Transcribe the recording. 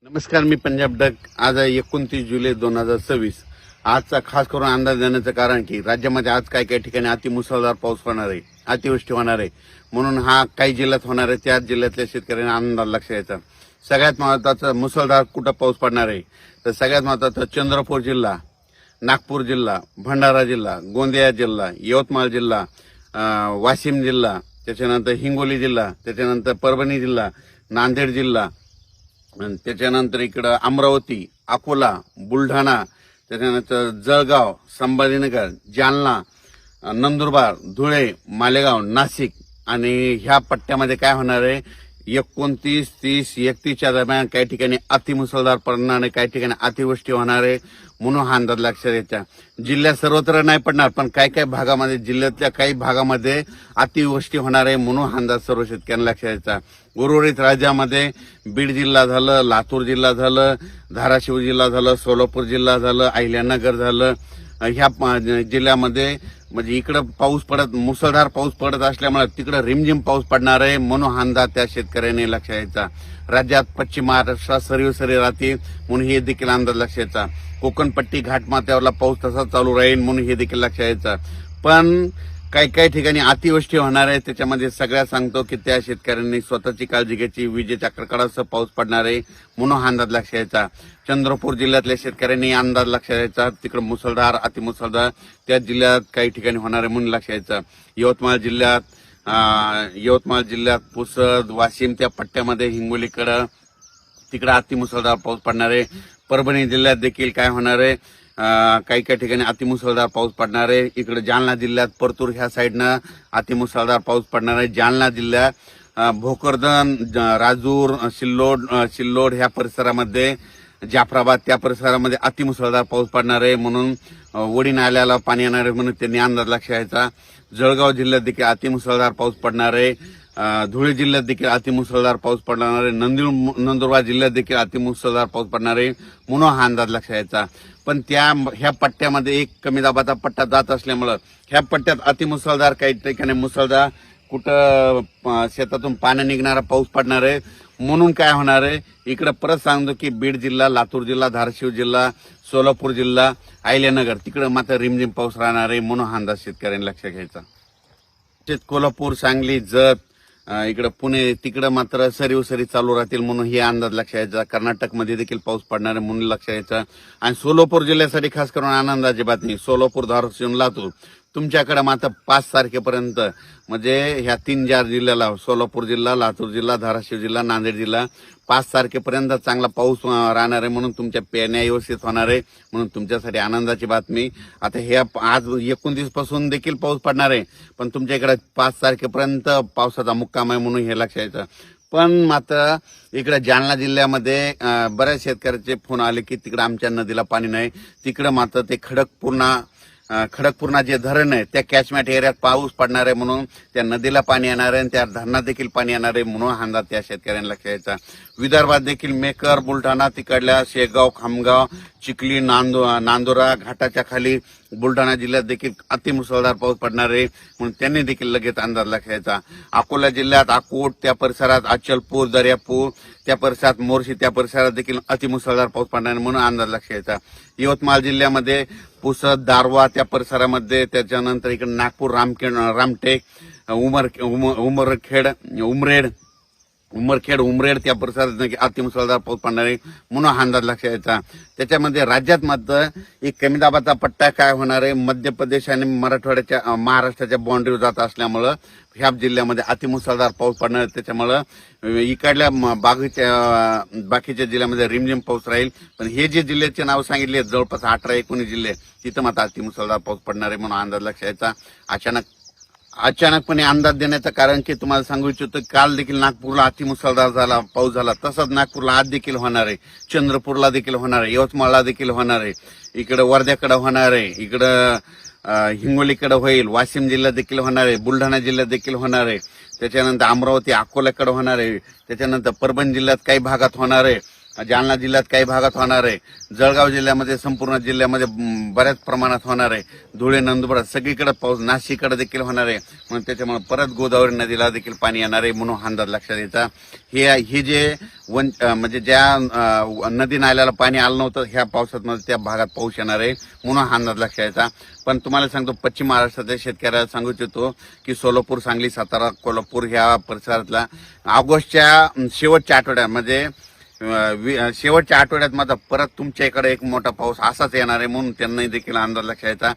नमस्कार, मी पंजाब डक. आज आहे 29 जुलै 2026. आजचा खास करून अंदाज देण्याचं कारण की राज्यामध्ये आज काही काही ठिकाणी अतिमुसळधार पाऊस होणार आहे, अतिवृष्टी होणार आहे. म्हणून हा काही जिल्ह्यात होणार आहे, त्याच जिल्ह्यातल्या शेतकऱ्यांना अंदाज लक्ष यायचा. सगळ्यात महत्वाचं मुसळधार कुठं पाऊस पडणार आहे तर सगळ्यात महत्वाचं चंद्रपूर जिल्हा, नागपूर जिल्हा, भंडारा जिल्हा, गोंदिया जिल्हा, यवतमाळ जिल्हा, वाशिम जिल्हा, त्याच्यानंतर हिंगोली जिल्हा, त्याच्यानंतर परभणी जिल्हा, नांदेड जिल्हा, आणि त्याच्यानंतर इकडं अमरावती, अकोला, बुलढाणा, त्याच्यानंतर जळगाव, संभाजीनगर, जालना, नंदुरबार, धुळे, मालेगाव, नाशिक आणि ह्या पट्ट्यामध्ये काय होणार आहे 29, 30, 31च्या दरम्यान काही ठिकाणी अतिमुसळधार पडणार आहे, काही ठिकाणी अतिवृष्टी होणार आहे. म्हणून हा अंदाज लक्षात यायचा. जिल्ह्यात सर्वत्र नाही पडणार, पण काही काही भागामध्ये, जिल्ह्यातल्या काही भागामध्ये अतिवृष्टी होणार आहे. म्हणून हा अंदाज सर्व शेतकऱ्यांना लक्षात यायचा. उर्वरित राज्यामध्ये बीड जिल्हा झालं, लातूर जिल्हा झालं, धाराशिव जिल्हा झालं, सोलापूर जिल्हा झालं, अहिल्यानगर झालं, ह्या जिल्ह्यामध्ये म्हणजे इकडं पाऊस पडत, मुसळधार पाऊस पडत असल्यामुळे तिकडं रिमझिम पाऊस पडणार आहे. म्हणून हा अंदाज त्या शेतकऱ्यांनी लक्षात यायचा. राज्यात पश्चिम महाराष्ट्रात सरी राहतील म्हणून हे देखील अंदाज लक्षात यायचा. कोकणपट्टी घाटमाथ्यावरला पाऊस तसा चालू राहील म्हणून हे देखील लक्षात यायचा. पण काही काही ठिकाणी अतिवृष्टी होणार आहे. त्याच्यामध्ये सगळ्यात सांगतो की त्या शेतकऱ्यांनी स्वतःची काळजी घ्यायची. विजेच्या कडकडासह पाऊस पडणार आहे म्हणून हा अंदाज लक्षात यायचा. चंद्रपूर जिल्ह्यातल्या शेतकऱ्यांनी अंदाज लक्षात यायचा. तिकडे मुसळधार, अतिमुसळधार त्या जिल्ह्यात काही ठिकाणी होणार आहे म्हणून लक्षात यायचं. यवतमाळ जिल्ह्यात पुसद, वाशिम त्या पट्ट्यामध्ये हिंगोलीकडं तिकडे अतिमुसळधार पाऊस पडणार आहे. परभणी जिल्ह्यात देखील काय होणार आहे, काही काही ठिकाणी अतिमुसळधार पाऊस पडणार आहे. इकडे जालना जिल्ह्यात परतूर ह्या साईडनं अतिमुसळधार पाऊस पडणार आहे. जालना जिल्ह्यात भोकरदन, राजूर, सिल्लोड ह्या परिसरामध्ये, जाफराबाद त्या परिसरामध्ये अतिमुसळधार पाऊस पडणार आहे. म्हणून वडी नाल्याला पाणी येणार आहे म्हणून त्यांनी अंदाज लक्षात यायचा. जळगाव जिल्ह्यात देखील अतिमुसळधार पाऊस पडणार आहे. धुळे जिल्ह्यात देखील अतिमुसळधार पाऊस पडणार आहे. नंदुरबार जिल्ह्यात देखील अतिमुसळधार पाऊस पडणार आहे म्हणून हा अंदाज लक्षात यायचा. पण ह्या पट्ट्यामध्ये एक कमी दाबाचा पट्टा जात असल्यामुळं ह्या पट्ट्यात अतिमुसळधार, काही ठिकाणी मुसळधार, कुठं शेतातून पाणी निघणारा पाऊस पडणार आहे. म्हणून काय होणार आहे, इकडे परत सांगतो की बीड जिल्हा, लातूर जिल्हा, धाराशिव जिल्हा, सोलापूर जिल्हा, अहिल्यानगर तिकडे मात्र रिमझिम पाऊस राहणार आहे. म्हणून हा अंदाज शेतकऱ्यांनी लक्षात घ्यायचा. कोल्हापूर, सांगली, जत, इकडे पुणे तिकडे मात्र सरी चालू राहतील म्हणून हे अंदाज लक्षात यायचा. कर्नाटकमध्ये देखील पाऊस पडणार आहे म्हणून लक्षात यायचा. आणि सोलापूर जिल्ह्यासाठी खास करून आनंदाची बातमी, सोलापूर, धाराशिव, लातूर तुमच्याकडे मात्र 5 तारखेपर्यंत म्हणजे ह्या 3-4 जिल्ह्याला, सोलापूर जिल्हा, लातूर जिल्हा, धाराशिव जिल्हा, नांदेड जिल्हा 5 तारखेपर्यंत चांगला पाऊस राहणार आहे. म्हणून तुमच्या पेरण्या व्यवस्थित होणार आहे. म्हणून तुमच्यासाठी आनंदाची बातमी. आता हे आज 29 पासून देखील पाऊस पडणार आहे, पण तुमच्या इकडे 5 तारखेपर्यंत पावसाचा मुक्काम आहे म्हणून हे लक्षात यायचं. पण मात्र इकडे जालना जिल्ह्यामध्ये बऱ्याच शेतकऱ्याचे फोन आले की तिकडे आमच्या नदीला पाणी नाही. तिकडे मात्र ते खडकपूर्णा जे धरण आहे त्या कॅचमेंट एरियात पाऊस पडणार आहे म्हणून त्या नदीला पाणी येणार आहे आणि त्या धरणात देखील पाणी येणार आहे म्हणून हा अंदाज त्या शेतकऱ्यांना लक्षात यायचा. विदर्भात देखील मेकर, बुलढाणा तिकडल्या शेगाव, खामगाव, चिखली, नांदुरा घाटाच्या खाली बुलढाणा जिल्ह्यात देखील अतिमुसळधार पाऊस पडणार आहे म्हणून त्यांनी देखील लगेच अंदाज लक्षात यायचा. अकोला जिल्ह्यात अकोट त्या परिसरात, अचलपूर, दर्यापूर त्या परिसरात, मोर्शी त्या परिसरात देखील अतिमुसळधार पाऊस पडणार आहे म्हणून अंदाज लक्षात यायचा. यवतमाळ जिल्ह्यामध्ये पुसद, दारवा त्या परिसरामध्ये, त्याच्यानंतर इकडे नागपूर, रामटेक, उमरेड त्या परिसरात अतिमुसळधार पाऊस पडणार आहे म्हणून हा अंदाज लक्षात यायचा. त्याच्यामध्ये राज्यात मात्र एक कमी दाबाचा पट्टा काय होणार आहे, मध्य प्रदेश आणि महाराष्ट्राच्या बाँड्रीवर जात असल्यामुळं ह्या जिल्ह्यामध्ये अतिमुसळधार पाऊस पडणार आहे. त्याच्यामुळं इकडल्या बाकीच्या जिल्ह्यामध्ये रिमझिम पाऊस राहील. पण हे जे जिल्ह्याचे नाव सांगितले जवळपास 18-19 जिल्हे तिथं मात्र अतिमुसळधार पाऊस पडणार आहे म्हणून अंदाज लक्षात यायचा. अचानकपणे अंदाज देण्याचं कारण की तुम्हाला सांगू इच्छितो, काल देखील नागपूरला अतिमुसळधार पाऊस झाला. तसंच नागपूरला आज देखील होणार आहे, चंद्रपूरला देखील होणार आहे, यवतमाळला देखील होणार आहे, इकडे वर्ध्याकडे होणार आहे, इकडं हिंगोलीकडे होईल, वाशिम जिल्ह्यात देखील होणार आहे, बुलढाणा जिल्ह्यात देखील होणार आहे, त्याच्यानंतर अमरावती, अकोल्याकडे होणार आहे, त्याच्यानंतर परभणी जिल्ह्यात काही भागात होणार आहे जालना जिल्ह्यात काही भागात होणार आहे, जळगाव जिल्ह्यामध्ये संपूर्ण जिल्ह्यामध्ये बऱ्याच प्रमाणात होणार आहे, धुळे नंदुरबार सगळीकडे पाऊस, नाशिककडे देखील होणार आहे. म्हणून त्याच्यामुळे परत गोदावरी नदीला देखील पाणी येणार आहे म्हणून अंदाज लक्षात द्यायचा. हे जे म्हणजे ज्या नदी नाल्याला पाणी आलं नव्हतं ह्या पावसात त्या भागात पाऊस येणार आहे म्हणून अंदाज लक्षात द्यायचा. पण तुम्हाला सांगतो पश्चिम महाराष्ट्रातल्या शेतकऱ्याला सांगू इच्छितो की सोलापूर, सांगली, सातारा, कोल्हापूर ह्या परिसरातला ऑगस्टच्या शेवटच्या आठवड्यात म्हणजे शेवटच्या आठवड्यात मात्र परत तुमच्या इकडे एक मोठा पाऊस असाच येणार आहे म्हणून त्यांनाही देखील अंदाज लक्षात यायचा.